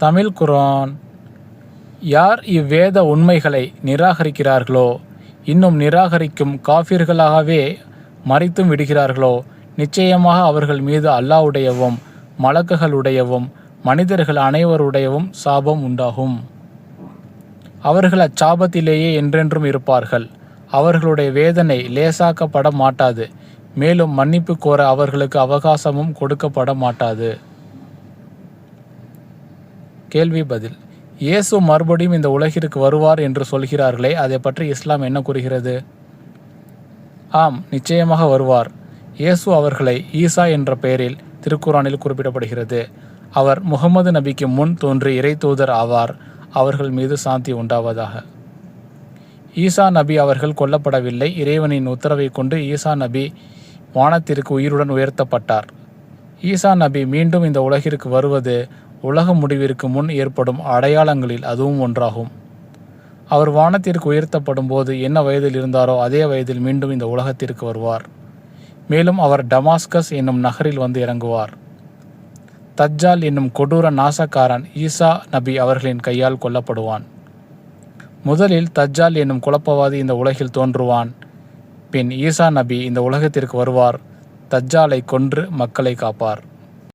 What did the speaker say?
தமிழ் குர்ஆன். யார் இவ்வேத உண்மைகளை நிராகரிக்கிறார்களோ, இன்னும் நிராகரிக்கும் காஃபிர்களாகவே மறித்தும் விடுகிறார்களோ, நிச்சயமாக அவர்கள் மீது அல்லாஹ்வுடையவும் மலக்குகளுடையவும் மனிதர்கள் அனைவருடையவும் சாபம் உண்டாகும். அவர்கள் அச்சாபத்திலேயே என்றென்றும் இருப்பார்கள். அவர்களுடைய வேதனை லேசாக்கப்பட மாட்டாது. மேலும் மன்னிப்பு கோர அவர்களுக்கு அவகாசமும் கொடுக்கப்பட மாட்டாது. கேள்வி பதில். இயேசு மறுபடியும் இந்த உலகிற்கு வருவார் என்று சொல்கிறார்களே, அதை பற்றி இஸ்லாம் என்ன கூறுகிறது? ஆம், நிச்சயமாக வருவார். இயேசு அவர்களை ஈசா என்ற பெயரில் திருக்குர்ஆனில் குறிப்பிடப்படுகிறது. அவர் முகமது நபிக்கு முன் தோன்றிய இறை தூதர் ஆவார். அவர்கள் மீது சாந்தி உண்டாவதாக. ஈசா நபி அவர்கள் கொல்லப்படவில்லை. இறைவனின் உத்தரவை கொண்டு ஈசா நபி வானத்திற்கு உயிருடன் உயர்த்தப்பட்டார். ஈசா நபி மீண்டும் இந்த உலகிற்கு வருவது உலக முடிவிற்கு முன் ஏற்படும் அடையாளங்களில் அதுவும் ஒன்றாகும். அவர் வானத்திற்கு உயர்த்தப்படும் போது என்ன வயதில் இருந்தாரோ அதே வயதில் மீண்டும் இந்த உலகத்திற்கு வருவார். மேலும் அவர் டமாஸ்கஸ் என்னும் நகரில் வந்து இறங்குவார். தஜ்ஜால் என்னும் கொடூர நாசக்காரன் ஈசா நபி அவர்களின் கையால் கொல்லப்படுவான். முதலில் தஜ்ஜால் என்னும் குழப்பவாதி இந்த உலகில் தோன்றுவான். பின் ஈசா நபி இந்த உலகத்திற்கு வருவார். தஜ்ஜாலை கொன்று மக்களை காப்பார்.